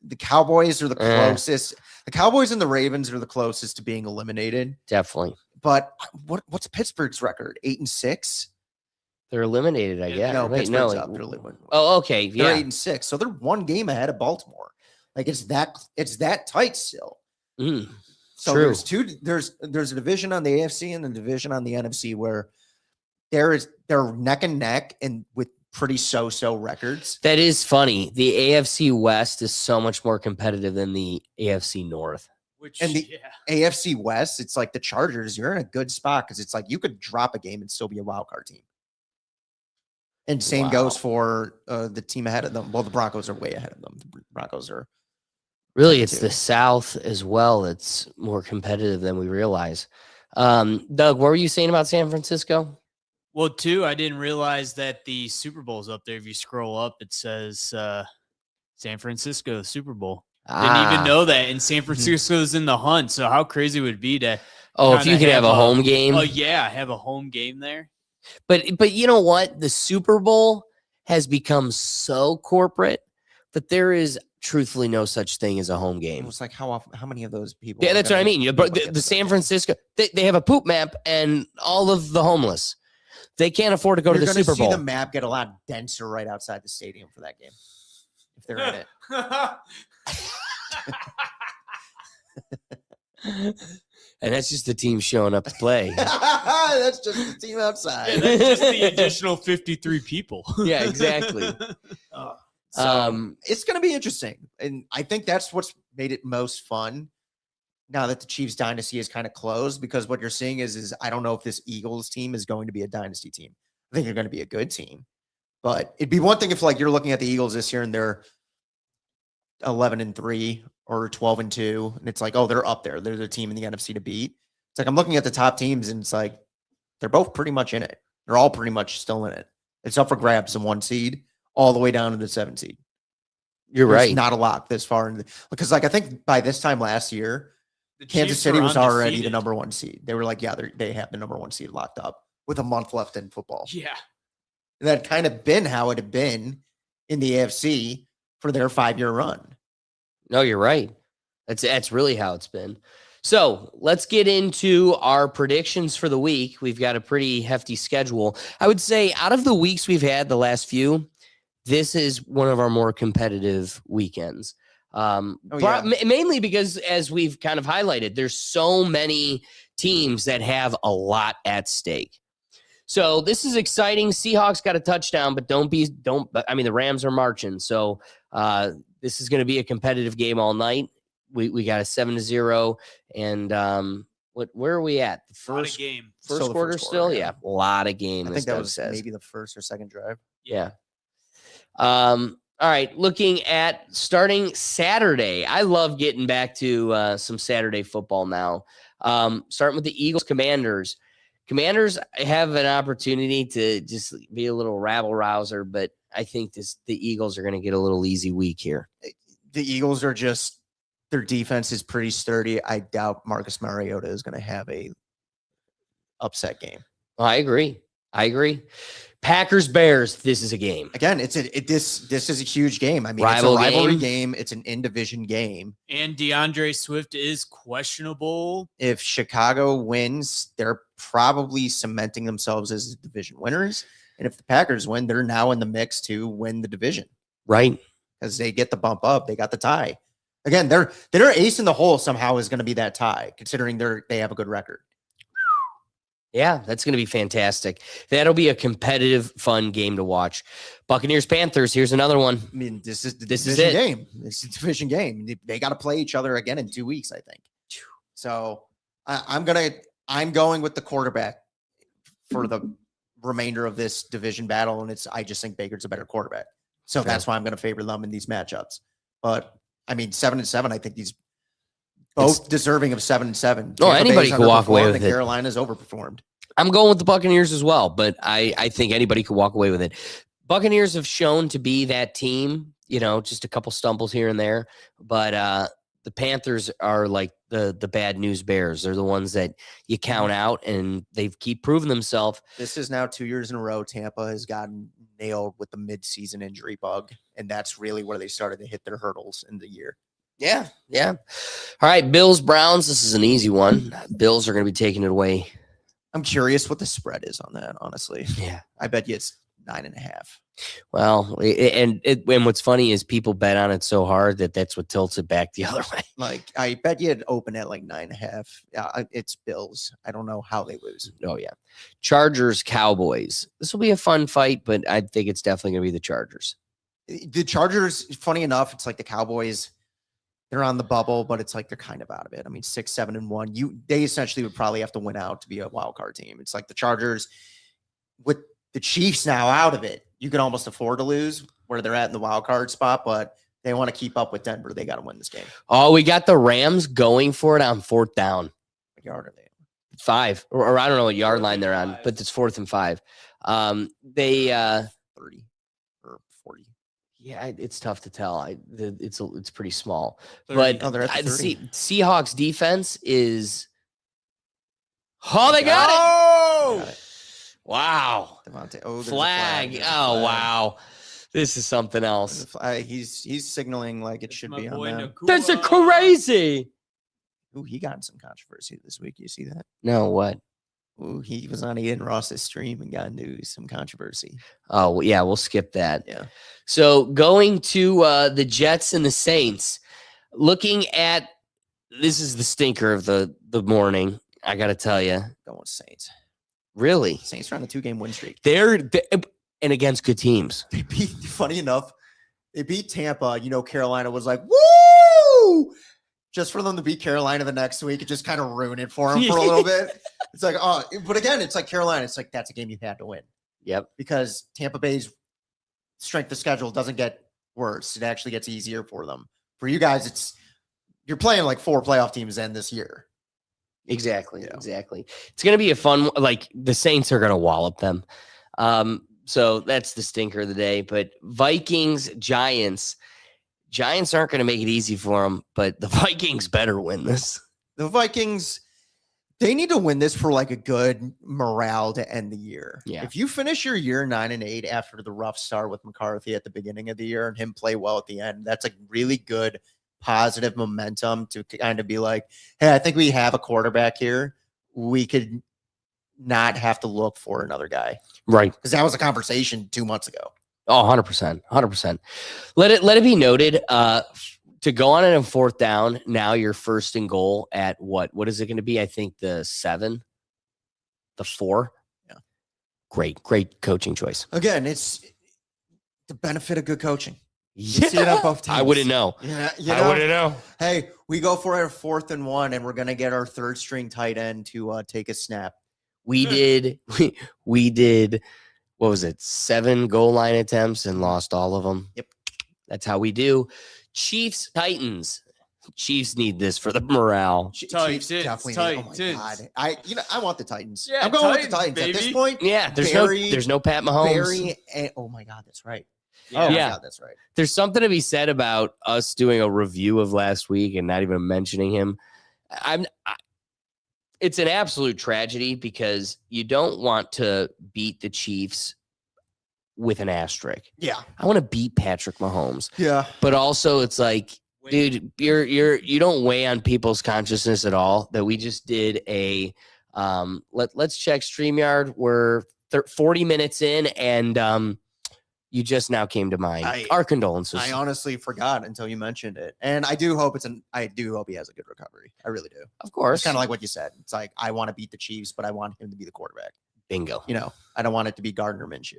The Cowboys are the closest. The Cowboys and the Ravens are the closest to being eliminated. Definitely. But what's Pittsburgh's record? 8-6? They're eliminated, I guess. No, Wait, Pittsburgh's no. up. They're winning. Oh, okay. They're Yeah. 8-6. So they're one game ahead of Baltimore. Like it's that tight still. So True. there's a division on the AFC and a division on the NFC where they're neck and neck and with pretty so records. That is funny. The AFC West is so much more competitive than the AFC North. And the AFC West, it's like the Chargers, you're in a good spot because it's like you could drop a game and still be a wild card team. And same goes for the team ahead of them. Well, the Broncos are way ahead of them. The Broncos are Really, it's the South as well that's more competitive than we realize. Doug, what were you saying about San Francisco? Well, too, I didn't realize that the Super Bowl's up there. If you scroll up, it says San Francisco Super Bowl. Didn't even know that. And San Francisco's in the hunt. So how crazy would it be to Oh, if kinda you could have a home game. Oh yeah, have a home game there. But you know what? The Super Bowl has become so corporate that there is truthfully no such thing as a home game. It's like how many of those people? Yeah, are that's what I gonna mean. go But against the San Francisco, they have a poop map and all of the homeless. They can't afford to go to You're the gonna Super see Bowl. the map get a lot denser right outside the stadium for that game if they're in it. And that's just the team showing up to play. That's just the team outside. Yeah, that's just the additional 53 people. Yeah, exactly. So it's going to be interesting. And I think that's what's made it most fun now that the Chiefs dynasty is kind of closed, because what you're seeing is I don't know if this Eagles team is going to be a dynasty team. I think they're going to be a good team, but it'd be one thing if like you're looking at the Eagles this year and they're 11-3 or 12-2. And it's like, oh, they're up there. They're the team in the NFC to beat. It's like, I'm looking at the top teams and it's like, they're both pretty much in it. They're all pretty much still in it. It's up for grabs in 1 seed all the way down to the 7 seed. You're There's right. not a lock this far in because like I think by this time last year, Kansas Chiefs City were was already undefeated. the number 1 seed. They were like, yeah, they have the number 1 seed locked up with a month left in football. Yeah. And that kind of been how it had been in the AFC for their 5-year run. No, you're right. That's really how it's been. So let's get into our predictions for the week. We've got a pretty hefty schedule. I would say out of the weeks we've had the last few, this is one of our more competitive weekends. Mainly because, as we've kind of highlighted, there's so many teams that have a lot at stake. So this is exciting. Seahawks got a touchdown, but the Rams are marching. So this is going to be a competitive game all night. We got a 7-0, and where are we at? The first game. First quarter still? Yeah, a lot of game. I as think that Doug was says. maybe the first or second drive. Yeah. All right. Looking at starting Saturday. I love getting back to some Saturday football now. Starting with the Eagles Commanders. Commanders have an opportunity to just be a little rabble rouser, but I think the Eagles are going to get a little easy week here. The Eagles are just, their defense is pretty sturdy. I doubt Marcus Mariota is going to have a upset game. I agree. Packers Bears. This is a game. Again, this is a huge game. I mean, it's a rivalry game. It's an in-division game. And DeAndre Swift is questionable. If Chicago wins, they're probably cementing themselves as division winners. And if the Packers win, they're now in the mix to win the division. Right. Because they get the bump up. They got the tie. Again, their ace in the hole somehow is going to be that tie, considering they have a good record. Yeah, that's going to be fantastic. That'll be a competitive, fun game to watch. Buccaneers Panthers. Here's another one. I mean, this is the division game. This is a division game. They got to play each other again in 2 weeks, I think. So I'm going with the quarterback for the remainder of this division battle, and I just think Baker's a better quarterback. So that's why I'm going to favor them in these matchups. But I mean, 7-7. I think these both deserving of 7-7. Oh, anybody can walk away with it. Carolina's overperformed. I'm going with the Buccaneers as well, but I think anybody could walk away with it. Buccaneers have shown to be that team, just a couple stumbles here and there, but the Panthers are like the bad news bears. They're the ones that you count out, and they keep proving themselves. This is now 2 years in a row. Tampa has gotten nailed with the midseason injury bug, and that's really where they started to hit their hurdles in the year. Yeah. All right, Bills, Browns. This is an easy one. Bills are going to be taking it away. I'm curious what the spread is on that, honestly. Yeah. I bet you it's 9.5. Well, and what's funny is people bet on it so hard that's what tilts it back the other way. Like, I bet you it'd open at like 9.5. It's Bills. I don't know how they lose. Oh, yeah. Chargers, Cowboys. This will be a fun fight, but I think it's definitely going to be the Chargers. The Chargers, funny enough, it's like the Cowboys. They're on the bubble, but it's like they're kind of out of it. I mean, 6-7-1. They essentially would probably have to win out to be a wild card team. It's like the Chargers with the Chiefs now out of it. You can almost afford to lose where they're at in the wild card spot, but they want to keep up with Denver. They got to win this game. Oh, we got the Rams going for it on 4th down. What yard are they? 5, or I don't know what yard line they're on, but it's 4th and 5. They 30 or 40. Yeah, it's tough to tell. It's pretty small, 30. but Oh, they're at the 30. Seahawks defense is. Oh, they got it! Wow! Devontae. Oh, there's a flag! There's a Oh, flag. wow! This is something else. He's signaling like it should be on them. That's a crazy. Ooh, he got in some controversy this week. You see that? No, what? Ooh, he was on Ian Ross's stream and got into some controversy. Oh, well, yeah, we'll skip that. Yeah. So going to the Jets and the Saints, looking at this is the stinker of the morning. I got to tell you, Going with Saints. really, Saints are on a 2-game win streak. they're and against good teams. They beat. Funny enough, they beat Tampa. Carolina was like, woo! Just for them to beat Carolina the next week, it just kind of ruined it for them for a little bit. It's like, but again, it's like Carolina. It's like that's a game you had to win. Yep. Because Tampa Bay's strength of schedule doesn't get worse. It actually gets easier for them. For you guys, you're playing like 4 playoff teams in this year. Exactly. Yeah. Exactly. It's going to be a fun, like the Saints are going to wallop them. So that's the stinker of the day, but Vikings, Giants aren't going to make it easy for them, but the Vikings better win this. The Vikings, they need to win this for like a good morale to end the year. Yeah. If you finish your year 9-8 after the rough start with McCarthy at the beginning of the year and him play well at the end, that's a really good positive momentum to kind of be like, hey, I think we have a quarterback here. We could not have to look for another guy. Right. Because that was a conversation 2 months ago. Oh, 100%. 100%. Let it be noted, to go on it in 4th down, now you're 1st and goal at what is it going to be? I think the 7, the 4. Yeah. Great coaching choice. Again, it's the benefit of good coaching. Yeah. See it on both teams. I wouldn't know. Yeah, I wouldn't know. Hey, we go for our 4th and 1, and we're gonna get our 3rd string tight end to take a snap. We did. What was it? 7 goal line attempts and lost all of them. Yep. That's how we do. Chiefs, Titans. Chiefs need this for the morale. Chiefs definitely need- oh my God. I want the Titans. Yeah, I'm going with the Titans, Titans at this baby. point. Yeah, there's no Pat Mahomes. Oh my God, that's right. Yeah. Oh my Yeah. God, that's right. There's something to be said about us doing a review of last week and not even mentioning him. It's an absolute tragedy because you don't want to beat the Chiefs with an asterisk. Yeah. I want to beat Patrick Mahomes. Yeah. But also it's like, dude, you don't weigh on people's consciousness at all that we just did a let's check StreamYard. We're 40 minutes in and you just now came to mind. Our condolences. I honestly forgot until you mentioned it. And I do hope I do hope he has a good recovery. I really do. Of course. It's kind of like what you said. It's like I want to beat the Chiefs, but I want him to be the quarterback. Bingo. You know, I don't want it to be Gardner Minshew.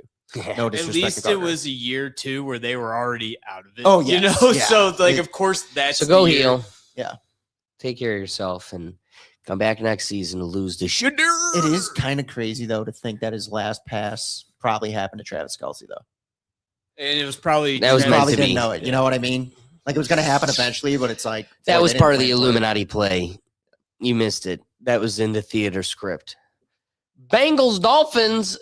No disrespect. At least it was a year too where they were already out of it. Oh, you yes, know. yeah. So like, of course, that's So go the year. heal. Yeah. Take care of yourself and come back next season to lose the shit. It is kind of crazy though to think that his last pass probably happened to Travis Kelce though. And it was probably That was He meant probably to didn't be. know it. You know what I mean? Like it was going to happen eventually, but it's like That boy, was they part of didn't the plan for it. Illuminati play. You missed it. That was in the theater script. Bengals, Dolphins,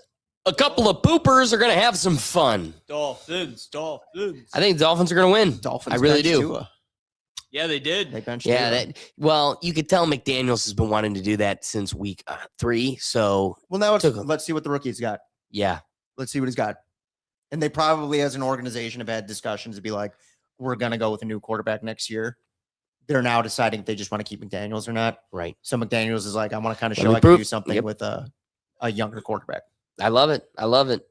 a couple of poopers are going to have some fun. Dolphins. I think the Dolphins are going to win. Dolphins I really benched do. Tua. Yeah, they did. They benched Yeah, Tua. well, you could tell McDaniels has been wanting to do that since week 3. So, Well, now took him. let's see what the rookie's got. yeah. Let's see what he's got. And they probably, as an organization, have had discussions to be like, we're going to go with a new quarterback next year. They're now deciding if they just want to keep McDaniels or not. Right. So McDaniels is like, I want to kind of Let show me I can prove- do something Yep. with a younger quarterback. I love it. I love it.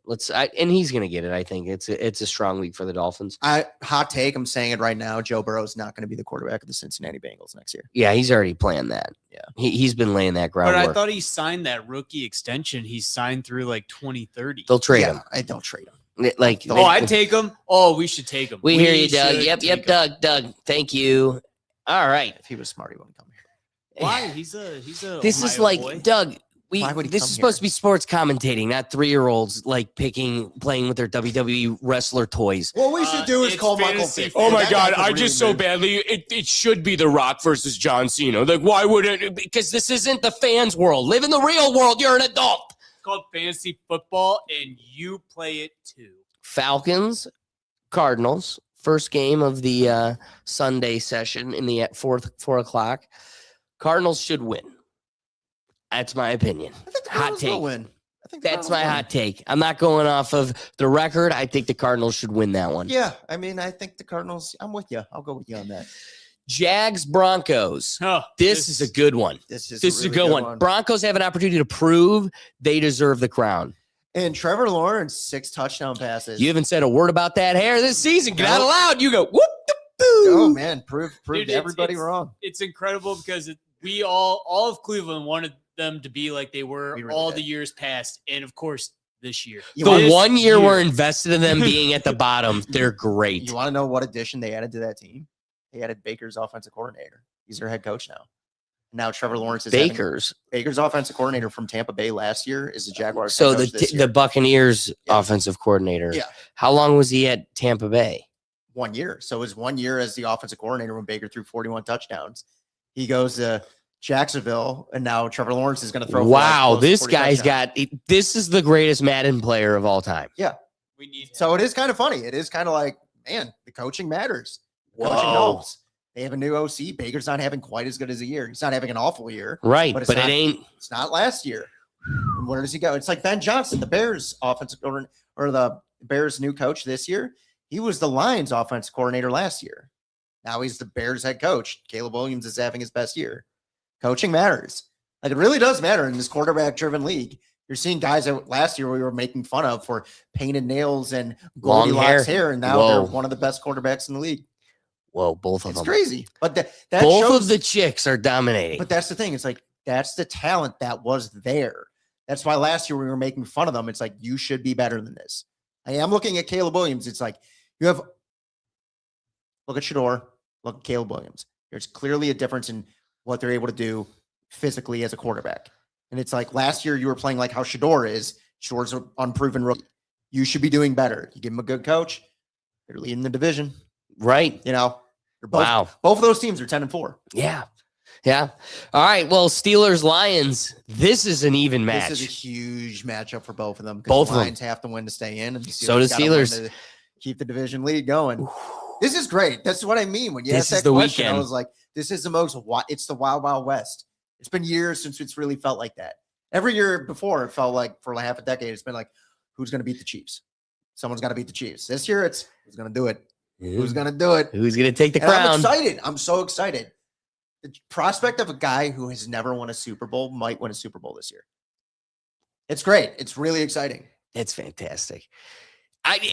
And he's going to get it. I think it's a strong week for the Dolphins. Hot take, I'm saying it right now. Joe Burrow is not going to be the quarterback of the Cincinnati Bengals next year. Yeah, he's already planned that. Yeah. He's been laying that But groundwork. I thought he signed that rookie extension. He signed through like 2030. They'll trade him. I don't trade him. Like, Oh, I'd take him. Oh, we should take him. we hear you, Doug. should Yep, take him. Doug. Thank you. All right. If he was smart, he wouldn't come here. Why? He's a. This is Ohio like boy. Doug. Why would he This come is supposed here? to be sports commentating, not 3-year-olds like playing with their WWE wrestler toys. What we should do is it's call Michael fantasy Vick. Oh my That God! guy could I really just so move. badly. It should be The Rock versus John Cena. Like, why would it? Because this isn't the fans' world. Live in the real world. You're an adult. It's called fantasy football, and you play it too. Falcons, Cardinals. First game of the Sunday session in the 4 o'clock. Cardinals should win. That's my opinion. I think the Hot Cardinals will take. win. I think the That's Cardinals my will win. hot take. I'm not going off of the record. I think the Cardinals should win that one. Yeah, I mean, I think the Cardinals. I'm with you. I'll go with you on that. Jags, Broncos. Oh, This is a good one. This is This is a really good one. Broncos have an opportunity to prove they deserve the crown. And Trevor Lawrence, 6 touchdown passes. You haven't said a word about that hair this season. Get out Nope. loud. You go, whoop the Oh boo. man, proved Dude, it's- everybody it's- wrong. It's incredible because we all of Cleveland wanted them to be like they were We really all did. the years past, and of course this year. You The wanna- This 1 year we're invested in them being at the bottom. They're great. You want to know what addition they added to that team? They added Baker's offensive coordinator. He's their head coach now. Now Trevor Lawrence is Baker's. Baker's offensive coordinator from Tampa Bay last year is the Jaguars. So head coach this the year. Buccaneers Yeah. offensive coordinator. Yeah. How long was he at Tampa Bay? 1 year. So it was 1 year as the offensive coordinator when Baker threw 41 touchdowns. He goes to Jacksonville, and now Trevor Lawrence is going to throw. Wow, close to this 40 guy's touchdowns. this is the greatest Madden player of all time. Yeah. We need So it is kind of funny. It is kind of like, man, the coaching matters. The coaching Whoa. helps. They have a new OC. Baker's not having quite as good as a year. He's not having an awful year. Right, But it's but not- it ain't. It's not last year. And where does he go? It's like Ben Johnson, the Bears offensive coordinator, or the Bears new coach this year. He was the Lions offensive coordinator last year. Now he's the Bears head coach. Caleb Williams is having his best year. Coaching matters. Like it really does matter in this quarterback driven league. You're seeing guys that last year we were making fun of for painted nails and Long Goldilocks hair. hair, and now Whoa. they're one of the best quarterbacks in the league. Whoa, both of It's them. crazy. But that Both shows, of the chicks are dominating. but that's the thing. It's like that's the talent that was there. That's why last year we were making fun of them. It's like you should be better than this. I am looking at Caleb Williams. It's like you have look at Shador, look at Caleb Williams. There's clearly a difference in what they're able to do physically as a quarterback. And it's like last year you were playing like how Shador is. Shador's an unproven rookie. You should be doing better. You give him a good coach. They're leading the division. Right. You know, they're both, Wow. both of those teams are 10-4. Yeah. Yeah. All right. Well, Steelers, Lions. This is an even match. This is a huge matchup for both of them. Both the of them. Lions have to win to stay in, and the So do gotta win Steelers. to keep the division lead going. This is great. That's what I mean when you This asked is that the question. weekend. I was like, "This is the most. It's the Wild Wild West." It's been years since it's really felt like that. Every year before, it felt like for like half a decade, it's been like, "Who's going to beat the Chiefs? someone's got to beat the Chiefs. This year, it's who's going to do it. Who's going to do it? Who's going to take the And crown? I'm excited. I'm so excited. The prospect of a guy who has never won a Super Bowl might win a Super Bowl this year. It's great. It's really exciting. It's fantastic.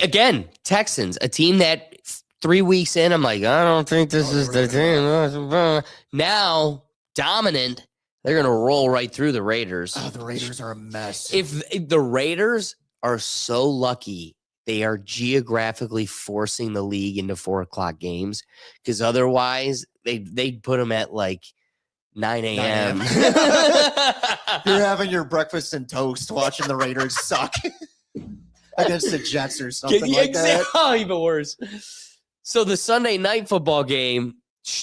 Again, Texans, a team that 3 weeks in, I'm like, I don't think this is the team. Now, dominant, they're going to roll right through the Raiders. Oh, the Raiders are a mess. If the Raiders are so lucky, they are geographically forcing the league into 4:00 games, because otherwise they'd put them at like 9 a.m. You're having your breakfast and toast watching the Raiders suck against the Jets or something like that. Oh, even worse. So the Sunday night football game,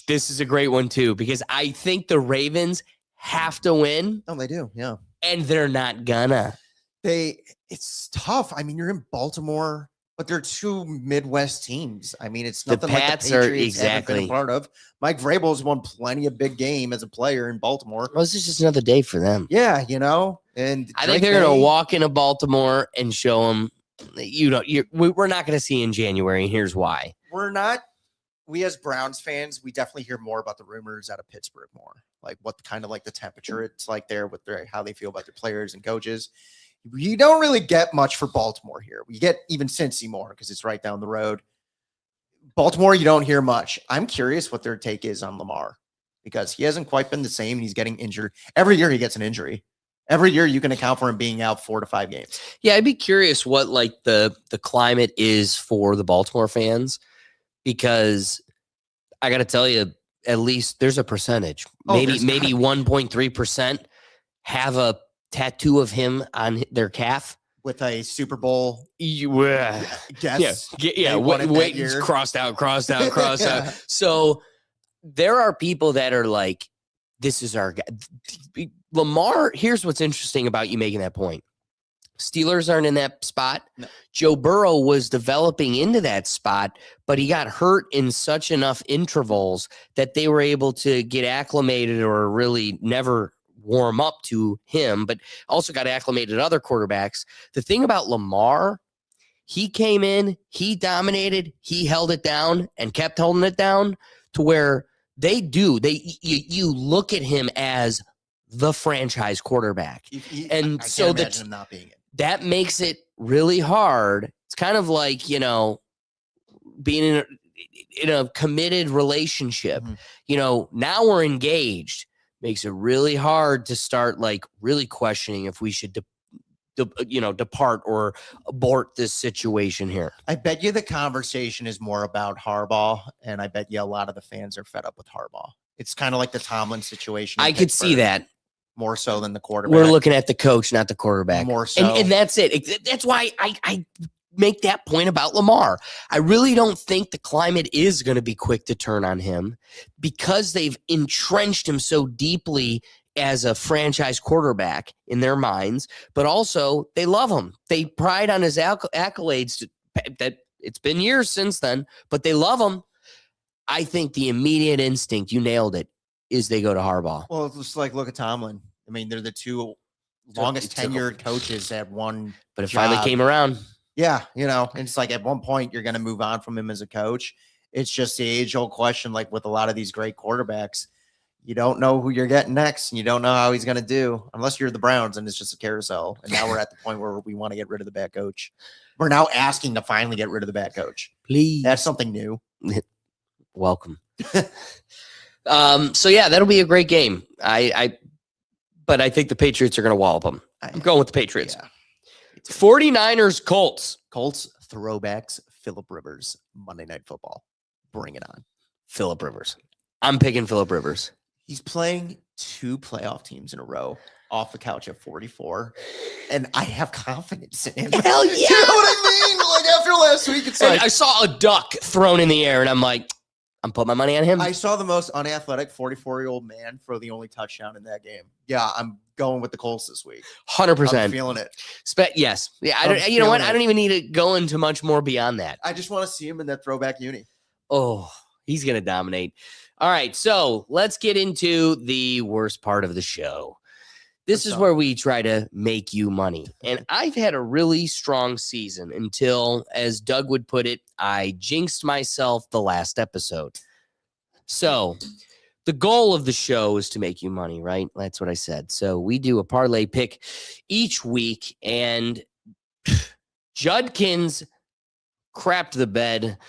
this is a great one too, because I think the Ravens have to win. Oh, they do. Yeah. And they're not gonna. It's tough. I mean, you're in Baltimore, but they're two Midwest teams. I mean, it's nothing like Pats the are Patriots haven't been a part of. Mike Vrabel's won plenty of big game as a player in Baltimore. Well, this is just another day for them. Yeah, and I think they're going to walk into Baltimore and show them, we're not going to see in January, and here's why. We're not. We as Browns fans, we definitely hear more about the rumors out of Pittsburgh more, like what kind of like the temperature it's like there with how they feel about their players and coaches. You don't really get much for Baltimore here. We get even Cincy more because it's right down the road. Baltimore, you don't hear much. I'm curious what their take is on Lamar, because he hasn't quite been the same, and he's getting injured. Every year he gets an injury. Every year you can account for him being out 4 to 5 games. Yeah, I'd be curious what like the climate is for the Baltimore fans, because I got to tell you, at least there's a percentage, maybe 1.3% have a tattoo of him on their calf with a Super Bowl. Guess. Yeah. Wait, crossed out. Yeah. So there are people that are like, this is our guy. Lamar, here's what's interesting about you making that point. Steelers aren't in that spot. No. Joe Burrow was developing into that spot, but he got hurt in such enough intervals that they were able to get acclimated or really never warm up to him, but also got acclimated to other quarterbacks. The thing about Lamar, he came in, he dominated, he held it down and kept holding it down to where you look at him as the franchise quarterback. And so him not being it. That makes it really hard. It's kind of like, being in a committed relationship. Mm-hmm. Now we're engaged. Makes it really hard to start like really questioning if we should depart or abort this situation here. I bet you the conversation is more about Harbaugh, and I bet you a lot of the fans are fed up with Harbaugh. It's kind of like the Tomlin situation. I could see that. More so than the quarterback. We're looking at the coach, not the quarterback. More so. And that's it. That's why I make that point about Lamar. I really don't think the climate is going to be quick to turn on him, because they've entrenched him so deeply as a franchise quarterback in their minds, but also they love him. They pride on his accolades that it's been years since then, but they love him. I think the immediate instinct, you nailed it, is they go to Harbaugh. Well, it's just like, look at Tomlin. I mean, they're the two longest tenured coaches that one. But it finally came around. Yeah, and it's like at one point you're going to move on from him as a coach. It's just the age-old question, like with a lot of these great quarterbacks. You don't know who you're getting next, and you don't know how he's going to do, unless you're the Browns, and it's just a carousel. And now we're at the point where we want to get rid of the bad coach. We're now asking to finally get rid of the bad coach. Please. That's something new. Welcome. So yeah, that'll be a great game. But I think the Patriots are going to wallop them. I'm going with the Patriots. Yeah. 49ers, Colts. Colts throwbacks, Phillip Rivers, Monday Night Football. Bring it on. Phillip Rivers. I'm picking Phillip Rivers. He's playing 2 playoff teams in a row off the couch at 44, and I have confidence in him. Hell yeah! You know what I mean? Like after last week, it's like I saw a duck thrown in the air, and I'm like, I'm putting my money on him. I saw the most unathletic 44-year-old man throw the only touchdown in that game. Yeah, I'm going with the Colts this week. 100%. I'm feeling it. Yes. Yeah. You know what? I don't even need to go into much more beyond that. I just want to see him in that throwback uni. Oh, he's going to dominate. All right. So let's get into the worst part of the show. This is where we try to make you money. And I've had a really strong season until, as Doug would put it, I jinxed myself the last episode. So the goal of the show is to make you money, right? That's what I said. So we do a parlay pick each week, and Judkins crapped the bed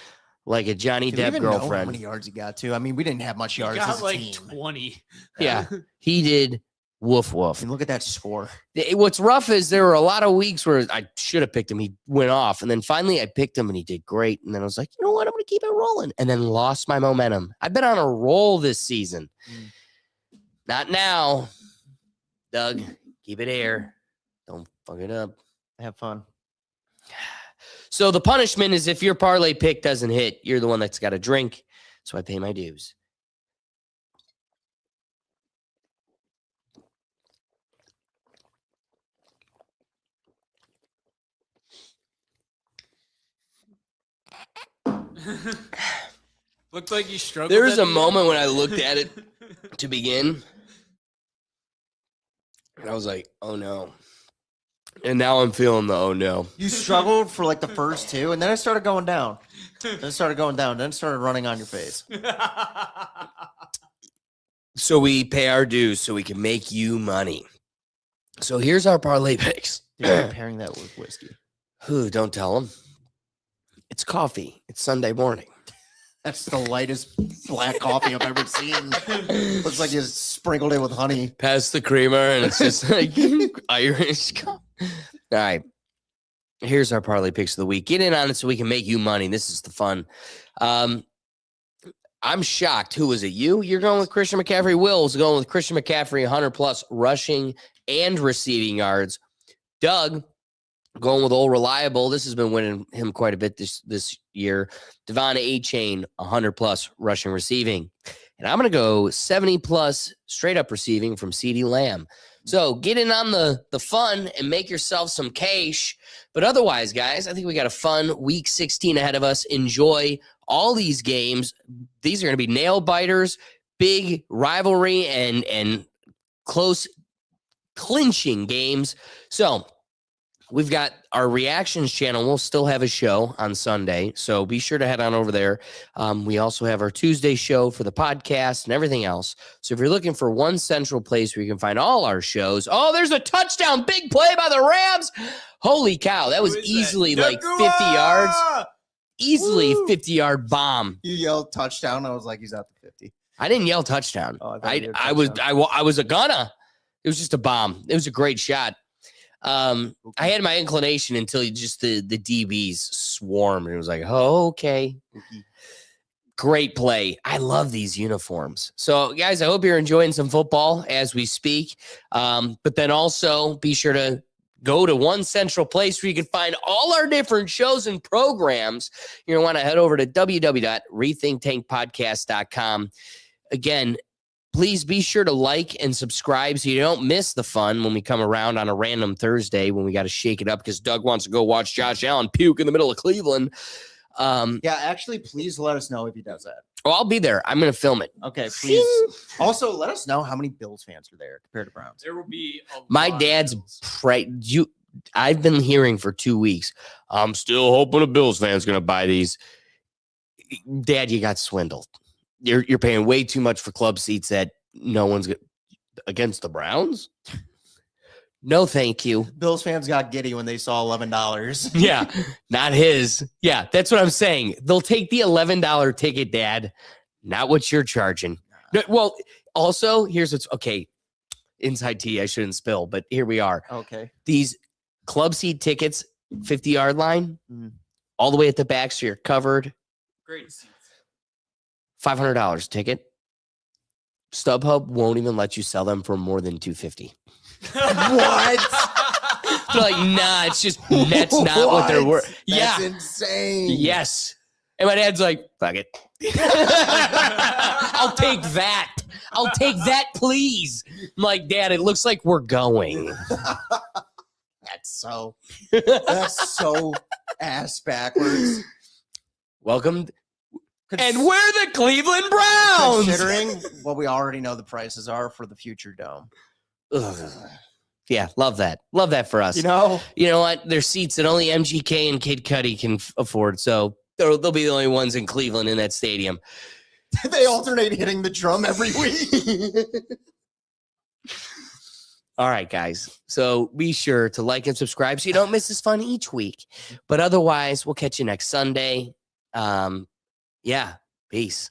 like a Johnny Do we Depp even know girlfriend. how many yards he got to? I mean, we didn't have much yards got as a like team. 20. Yeah, he did. Woof, woof. And look at that score. What's rough is there were a lot of weeks where I should have picked him. He went off. And then finally I picked him and he did great. And then I was like, you know what? I'm going to keep it rolling. And then lost my momentum. I've been on a roll this season. Not now. Doug, keep it here. Don't fuck it up. Have fun. So the punishment is if your parlay pick doesn't hit, you're the one that's got to drink. So I pay my dues. Looked like you struggled. There was at a the end. moment when I looked at it to begin, and I was like, oh no. And now I'm feeling the oh no. You struggled for like the first two, and then it started going down. Then it started going down. Then it started running on your face. So we pay our dues so we can make you money. So here's our parlay picks. Dude, you're pairing that with whiskey. Who? Don't tell them. It's coffee. It's Sunday morning. That's the lightest black coffee I've ever seen. Looks like you sprinkled it with honey. Pass the creamer, and it's just like Irish coffee. All right. Here's our parlay picks of the week. Get in on it so we can make you money. This is the fun. I'm shocked. Who was it? You're going with Christian McCaffrey. Will's going with Christian McCaffrey, 100 plus rushing and receiving yards. Doug going with old reliable. This has been winning him quite a bit this year. Devon A-Chain, 100 plus rushing receiving. And I'm going to go 70 plus straight up receiving from CeeDee Lamb. So get in on the fun and make yourself some cash. But otherwise, guys, I think we got a fun week 16 ahead of us. Enjoy all these games. These are going to be nail biters, big rivalry, and close clinching games. So we've got our reactions channel. We'll still have a show on Sunday, so be sure to head on over there. We also have our Tuesday show for the podcast and everything else. So if you're looking for one central place where you can find all our shows, oh, there's a touchdown, big play by the Rams. Holy cow, that was easily like 50 yards. Easily 50-yard bomb. You yelled touchdown. I was like, he's out to 50. I didn't yell touchdown. Oh, I was a gunna. It was just a bomb. It was a great shot. I had my inclination until just the DBs swarmed. It was like, oh, okay. Great play. I love these uniforms. So, guys, I hope you're enjoying some football as we speak. But then also be sure to go to one central place where you can find all our different shows and programs. You're going to want to head over to www.rethinktankpodcast.com. Again, please be sure to like and subscribe so you don't miss the fun when we come around on a random Thursday when we got to shake it up because Doug wants to go watch Josh Allen puke in the middle of Cleveland. Yeah, actually, please let us know if he does that. Oh, I'll be there. I'm going to film it. Okay, please. Also, let us know how many Bills fans are there compared to Browns. There will be My dad's I've been hearing for 2 weeks. I'm still hoping a Bills fan's going to buy these. Dad, you got swindled. You're paying way too much for club seats that no one's against the Browns. No, thank you. Bills fans got giddy when they saw $11. Yeah, not his. Yeah, that's what I'm saying. They'll take the $11 ticket, Dad, not what you're charging. No, well, also, here's what's okay. Inside tea, I shouldn't spill, but here we are. Okay. These club seat tickets, 50-yard line, all the way at the back, so you're covered. Great seats. $500 ticket. StubHub won't even let you sell them for more than $250. What? They're like, nah, it's just that's not what they're worth. That's Yeah, insane. yes. And my dad's like, fuck it. I'll take that. I'll take that, please. I'm like, Dad, it looks like we're going. That's so ass backwards. Welcome. And we're the Cleveland Browns. Considering what we already know the prices are for the future dome. Ugh. Yeah, love that. Love that for us. You know what? There's seats that only MGK and Kid Cudi can afford. So they'll be the only ones in Cleveland in that stadium. They alternate hitting the drum every week. All right, guys. So be sure to like and subscribe so you don't miss this fun each week. But otherwise, we'll catch you next Sunday. Yeah, peace.